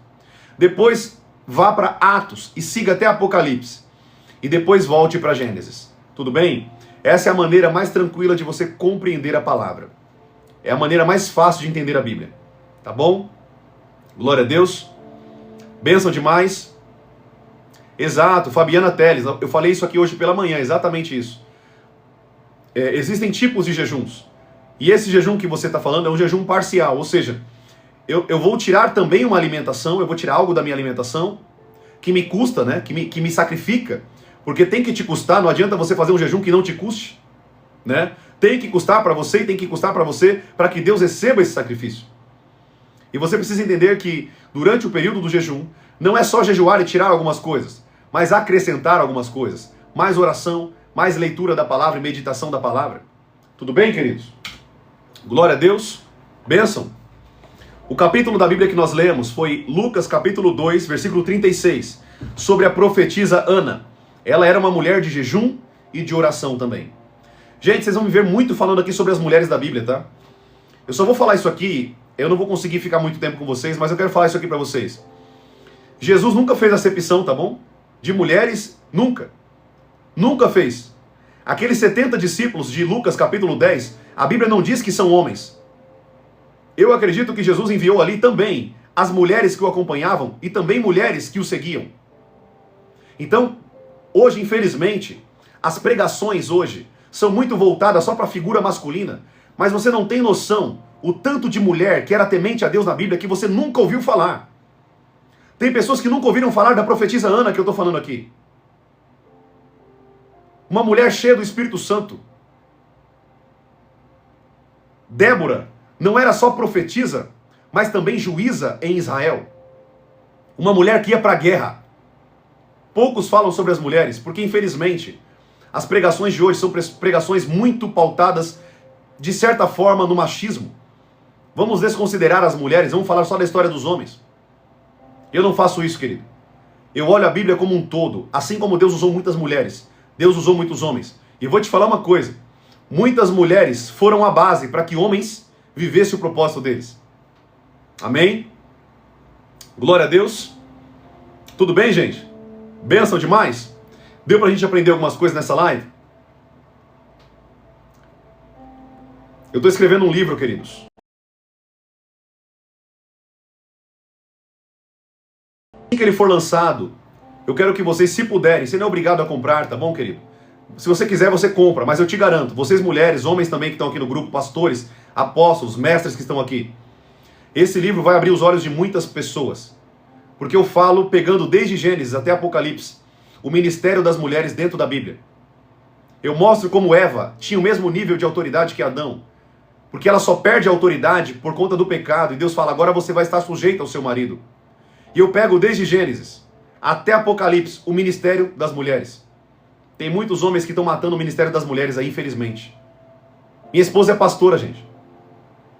Speaker 1: Depois vá para Atos e siga até Apocalipse. E depois volte para Gênesis. Tudo bem? Essa é a maneira mais tranquila de você compreender a palavra. É a maneira mais fácil de entender a Bíblia. Tá bom? Glória a Deus. Bênção demais. Exato, Fabiana Teles. Eu falei isso aqui hoje pela manhã, exatamente isso. Existem tipos de jejuns. E esse jejum que você está falando é um jejum parcial. Ou seja, eu vou tirar também uma alimentação, eu vou tirar algo da minha alimentação que me custa, né? Que me sacrifica. Porque tem que te custar, não adianta você fazer um jejum que não te custe, né? Tem que custar para você e tem que custar para você para que Deus receba esse sacrifício. E você precisa entender que durante o período do jejum, não é só jejuar e tirar algumas coisas, mas acrescentar algumas coisas. Mais oração, mais leitura da palavra e meditação da palavra. Tudo bem, queridos? Glória a Deus. Bênção. O capítulo da Bíblia que nós lemos foi Lucas capítulo 2, versículo 36, sobre a profetisa Ana. Ela era uma mulher de jejum e de oração também. Gente, vocês vão me ver muito falando aqui sobre as mulheres da Bíblia, tá? Eu só vou falar isso aqui, eu não vou conseguir ficar muito tempo com vocês, mas eu quero falar isso aqui pra vocês. Jesus nunca fez acepção, tá bom? De mulheres, nunca. Nunca fez. Aqueles 70 discípulos de Lucas capítulo 10, a Bíblia não diz que são homens. Eu acredito que Jesus enviou ali também as mulheres que o acompanhavam e também mulheres que o seguiam. Então, hoje, infelizmente, as pregações hoje são muito voltadas só para a figura masculina, mas você não tem noção o tanto de mulher que era temente a Deus na Bíblia que você nunca ouviu falar. Tem pessoas que nunca ouviram falar da profetisa Ana que eu estou falando aqui. Uma mulher cheia do Espírito Santo, Débora não era só profetisa, mas também juíza em Israel. Uma mulher que ia para a guerra. Poucos falam sobre as mulheres, porque infelizmente as pregações de hoje são pregações muito pautadas, de certa forma, no machismo. Vamos desconsiderar as mulheres, vamos falar só da história dos homens. Eu não faço isso, querido. Eu olho a Bíblia como um todo. Assim como Deus usou muitas mulheres, Deus usou muitos homens. E vou te falar uma coisa. Muitas mulheres foram a base para que homens vivessem o propósito deles. Amém? Glória a Deus. Tudo bem, gente? Bênção demais? Deu pra gente aprender algumas coisas nessa live? Eu estou escrevendo um livro, queridos. Assim que ele for lançado, eu quero que vocês, se puderem, você não é obrigado a comprar, tá bom, querido? Se você quiser, você compra, mas eu te garanto, vocês mulheres, homens também que estão aqui no grupo, pastores, apóstolos, mestres que estão aqui, esse livro vai abrir os olhos de muitas pessoas. Porque eu falo, pegando desde Gênesis até Apocalipse, o ministério das mulheres dentro da Bíblia. Eu mostro como Eva tinha o mesmo nível de autoridade que Adão. Porque ela só perde a autoridade por conta do pecado. E Deus fala, agora você vai estar sujeita ao seu marido. E eu pego desde Gênesis até Apocalipse o ministério das mulheres. Tem muitos homens que estão matando o ministério das mulheres aí, infelizmente. Minha esposa é pastora, gente.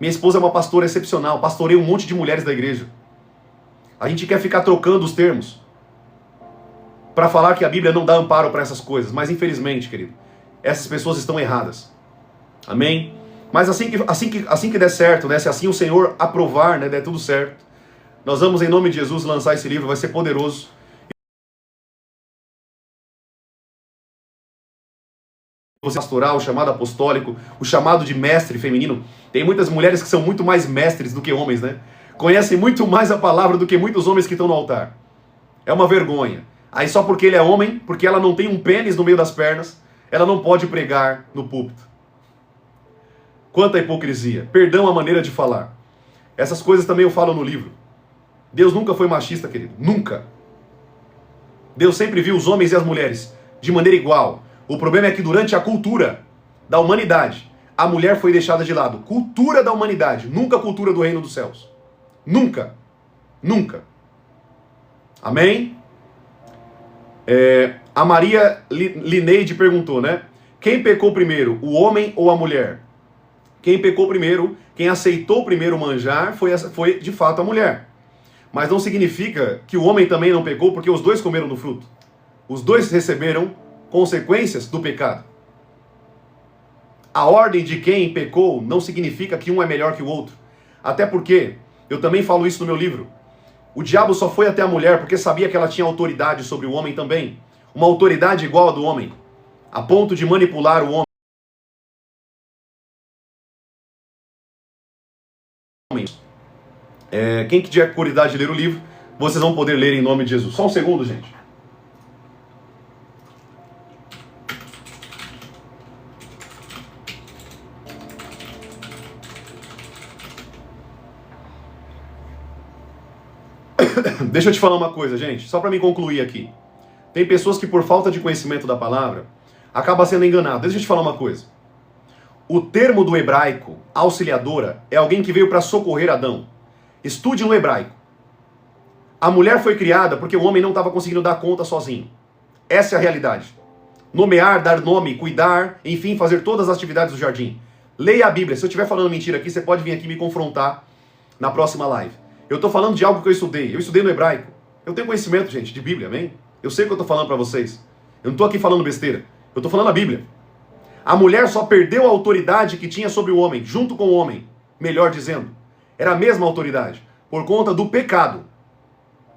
Speaker 1: Minha esposa é uma pastora excepcional. Pastorei um monte de mulheres da igreja. A gente quer ficar trocando os termos para falar que a Bíblia não dá amparo para essas coisas. Mas infelizmente, querido, essas pessoas estão erradas. Amém? Mas assim que der certo, né? Se assim o Senhor aprovar, né? Der tudo certo, nós vamos em nome de Jesus lançar esse livro. Vai ser poderoso. O pastoral, o chamado apostólico, o chamado de mestre feminino. Tem muitas mulheres que são muito mais mestres do que homens, né? Conhecem muito mais a palavra do que muitos homens que estão no altar. É uma vergonha. Aí só porque ele é homem, porque ela não tem um pênis no meio das pernas, ela não pode pregar no púlpito. Quanta hipocrisia. Perdão a maneira de falar. Essas coisas também eu falo no livro. Deus nunca foi machista, querido. Nunca. Deus sempre viu os homens e as mulheres de maneira igual. O problema é que durante a cultura da humanidade, a mulher foi deixada de lado. Cultura da humanidade, nunca a cultura do reino dos céus. Nunca. Nunca. Amém? A Maria Lineide perguntou, né? Quem pecou primeiro, o homem ou a mulher? Quem pecou primeiro, quem aceitou primeiro manjar foi de fato a mulher. Mas não significa que o homem também não pecou, porque os dois comeram do fruto. Os dois receberam consequências do pecado. A ordem de quem pecou não significa que um é melhor que o outro. Até porque, eu também falo isso no meu livro, o diabo só foi até a mulher porque sabia que ela tinha autoridade sobre o homem também. Uma autoridade igual a do homem, a ponto de manipular o homem. Quem tiver curiosidade de ler o livro, vocês vão poder ler em nome de Jesus. Só um segundo, gente. Deixa eu te falar uma coisa, gente, só para me concluir aqui. Tem pessoas que por falta de conhecimento da palavra, acabam sendo enganadas. Deixa eu te falar uma coisa. O termo do hebraico, auxiliadora, é alguém que veio para socorrer Adão. Estude no hebraico. A mulher foi criada porque o homem não estava conseguindo dar conta sozinho. Essa é a realidade. Nomear, dar nome, cuidar, enfim, fazer todas as atividades do jardim. Leia a Bíblia. Se eu estiver falando mentira aqui, você pode vir aqui me confrontar na próxima live. Eu estou falando de algo que eu estudei. Eu estudei no hebraico. Eu tenho conhecimento, gente, de Bíblia, amém? Eu sei o que eu estou falando para vocês. Eu não estou aqui falando besteira. Eu estou falando a Bíblia. A mulher só perdeu a autoridade que tinha sobre o homem, junto com o homem, melhor dizendo. Era a mesma autoridade, por conta do pecado.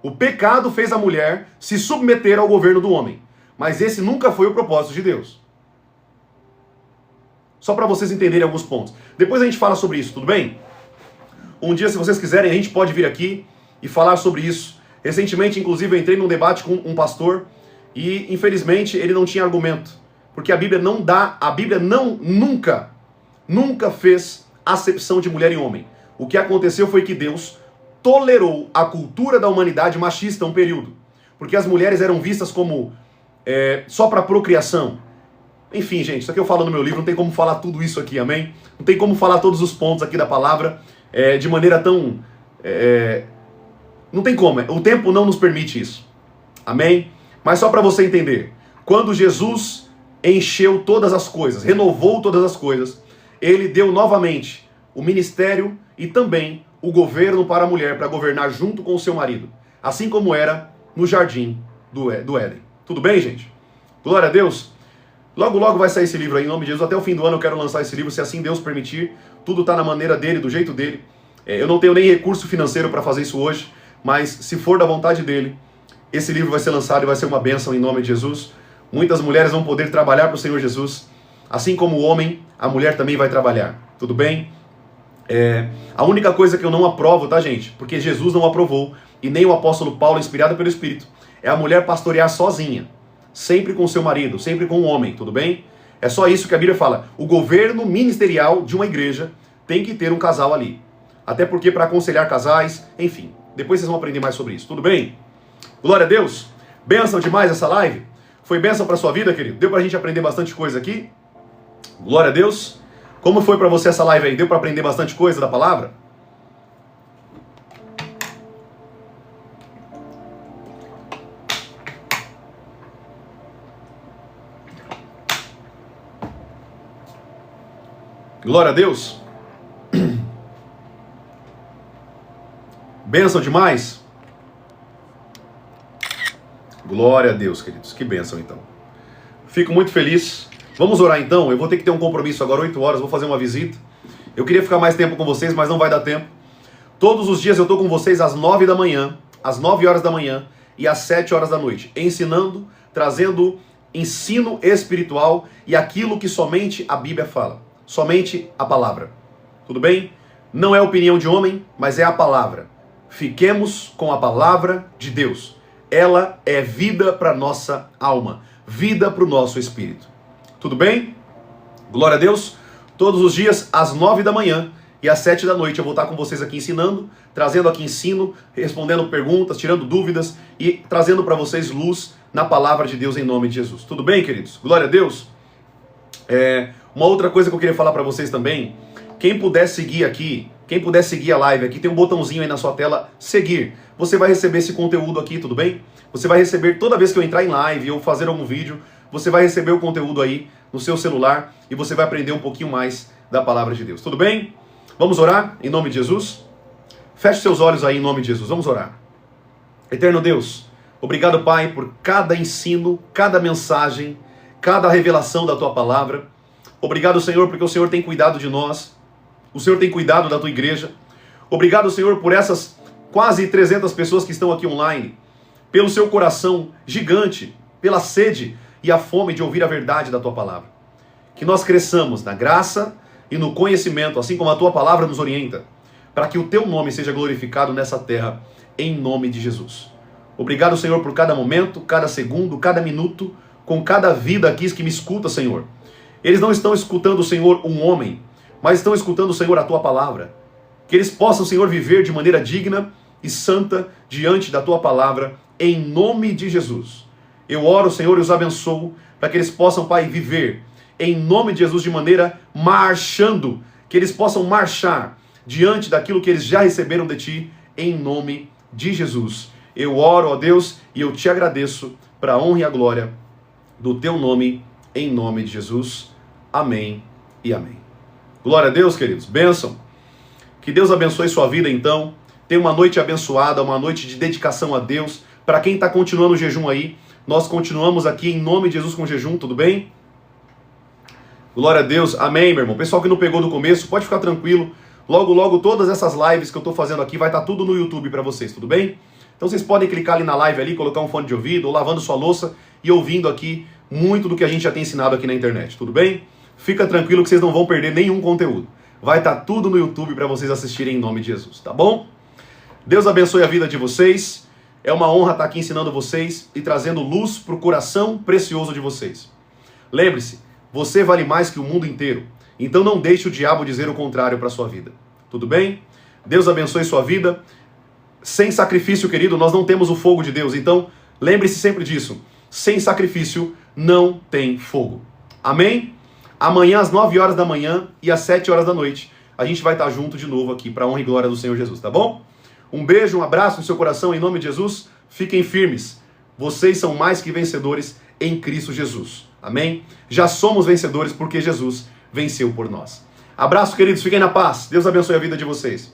Speaker 1: O pecado fez a mulher se submeter ao governo do homem. Mas esse nunca foi o propósito de Deus. Só para vocês entenderem alguns pontos. Depois a gente fala sobre isso, tudo bem? Um dia, se vocês quiserem, a gente pode vir aqui e falar sobre isso. Recentemente, inclusive, eu entrei num debate com um pastor e, infelizmente, ele não tinha argumento. Porque a Bíblia nunca fez acepção de mulher e homem. O que aconteceu foi que Deus tolerou a cultura da humanidade machista um período. Porque as mulheres eram vistas como só para procriação. Enfim, gente, isso aqui eu falo no meu livro, não tem como falar tudo isso aqui, amém? Não tem como falar todos os pontos aqui da palavra de maneira tão... não tem como, o tempo não nos permite isso, amém? Mas só para você entender, quando Jesus encheu todas as coisas, renovou todas as coisas, ele deu novamente o ministério e também o governo para a mulher, para governar junto com o seu marido, assim como era no jardim do Éden. Tudo bem, gente? Glória a Deus. Logo, logo vai sair esse livro aí, em nome de Jesus. Até o fim do ano eu quero lançar esse livro, se assim Deus permitir. Tudo está na maneira dele, do jeito dele. Eu não tenho nem recurso financeiro para fazer isso hoje, mas se for da vontade dele, esse livro vai ser lançado e vai ser uma bênção em nome de Jesus. Muitas mulheres vão poder trabalhar para o Senhor Jesus. Assim como o homem, a mulher também vai trabalhar. Tudo bem? A única coisa que eu não aprovo, tá, gente? Porque Jesus não aprovou, e nem o apóstolo Paulo, inspirado pelo Espírito, é a mulher pastorear sozinha. Sempre com seu marido, sempre com o homem, tudo bem? É só isso que a Bíblia fala. O governo ministerial de uma igreja tem que ter um casal ali. Até porque para aconselhar casais, enfim. Depois vocês vão aprender mais sobre isso, tudo bem? Glória a Deus. Bênção demais essa live. Foi bênção para sua vida, querido? Deu pra gente aprender bastante coisa aqui? Glória a Deus. Como foi para você essa live aí? Deu para aprender bastante coisa da palavra? Glória a Deus. Bênção demais. Glória a Deus, queridos. Que bênção, então. Fico muito feliz. Vamos orar, então. Eu vou ter que ter um compromisso agora, 8 horas. Vou fazer uma visita. Eu queria ficar mais tempo com vocês, mas não vai dar tempo. Todos os dias eu estou com vocês às 9 da manhã, às 9 horas da manhã e às 7 horas da noite, ensinando, trazendo ensino espiritual e aquilo que somente a Bíblia fala. Somente a palavra. Tudo bem? Não é opinião de homem, mas é a palavra. Fiquemos com a palavra de Deus. Ela é vida para nossa alma, vida para o nosso espírito. Tudo bem? Glória a Deus. Todos os dias, às 9 da manhã e às 7 da noite, eu vou estar com vocês aqui ensinando, trazendo aqui ensino, respondendo perguntas, tirando dúvidas e trazendo para vocês luz na palavra de Deus em nome de Jesus. Tudo bem, queridos? Glória a Deus. Uma outra coisa que eu queria falar para vocês também, quem puder seguir aqui, quem puder seguir a live aqui, tem um botãozinho aí na sua tela, seguir. Você vai receber esse conteúdo aqui, tudo bem? Você vai receber toda vez que eu entrar em live ou fazer algum vídeo, você vai receber o conteúdo aí no seu celular e você vai aprender um pouquinho mais da palavra de Deus. Tudo bem? Vamos orar em nome de Jesus? Feche seus olhos aí em nome de Jesus. Vamos orar. Eterno Deus, obrigado, Pai, por cada ensino, cada mensagem, cada revelação da Tua palavra. Obrigado, Senhor, porque o Senhor tem cuidado de nós. O Senhor tem cuidado da Tua igreja. Obrigado, Senhor, por essas quase 300 pessoas que estão aqui online. Pelo seu coração gigante, pela sede e a fome de ouvir a verdade da Tua palavra. Que nós cresçamos na graça e no conhecimento, assim como a Tua palavra nos orienta, para que o Teu nome seja glorificado nessa terra, em nome de Jesus. Obrigado, Senhor, por cada momento, cada segundo, cada minuto, com cada vida aqui que me escuta, Senhor. Eles não estão escutando, Senhor, um homem, mas estão escutando, Senhor, a Tua palavra. Que eles possam, Senhor, viver de maneira digna e santa diante da Tua palavra, em nome de Jesus. Eu oro, Senhor, e os abençoo, para que eles possam, Pai, viver em nome de Jesus de maneira marchando, que eles possam marchar diante daquilo que eles já receberam de Ti, em nome de Jesus. Eu oro, ó Deus, e eu Te agradeço para a honra e a glória do Teu nome, em nome de Jesus. Amém e amém. Glória a Deus, queridos. Bênção. Que Deus abençoe sua vida, então. Tenha uma noite abençoada, uma noite de dedicação a Deus. Para quem está continuando o jejum aí, nós continuamos aqui em nome de Jesus com jejum, tudo bem? Glória a Deus. Amém, meu irmão. Pessoal que não pegou do começo, pode ficar tranquilo. Logo, logo, todas essas lives que eu estou fazendo aqui vai estar tudo no YouTube para vocês, tudo bem? Então vocês podem clicar ali na live ali, colocar um fone de ouvido, ou lavando sua louça e ouvindo aqui muito do que a gente já tem ensinado aqui na internet, tudo bem? Fica tranquilo que vocês não vão perder nenhum conteúdo. Vai estar tudo no YouTube para vocês assistirem em nome de Jesus, tá bom? Deus abençoe a vida de vocês. É uma honra estar aqui ensinando vocês e trazendo luz para o coração precioso de vocês. Lembre-se, você vale mais que o mundo inteiro. Então não deixe o diabo dizer o contrário para a sua vida. Tudo bem? Deus abençoe sua vida. Sem sacrifício, querido, nós não temos o fogo de Deus. Então lembre-se sempre disso. Sem sacrifício não tem fogo. Amém? Amanhã às 9 horas da manhã e às 7 horas da noite a gente vai estar junto de novo aqui para a honra e glória do Senhor Jesus, tá bom? Um beijo, um abraço no seu coração em nome de Jesus. Fiquem firmes. Vocês são mais que vencedores em Cristo Jesus. Amém? Já somos vencedores porque Jesus venceu por nós. Abraço, queridos. Fiquem na paz. Deus abençoe a vida de vocês.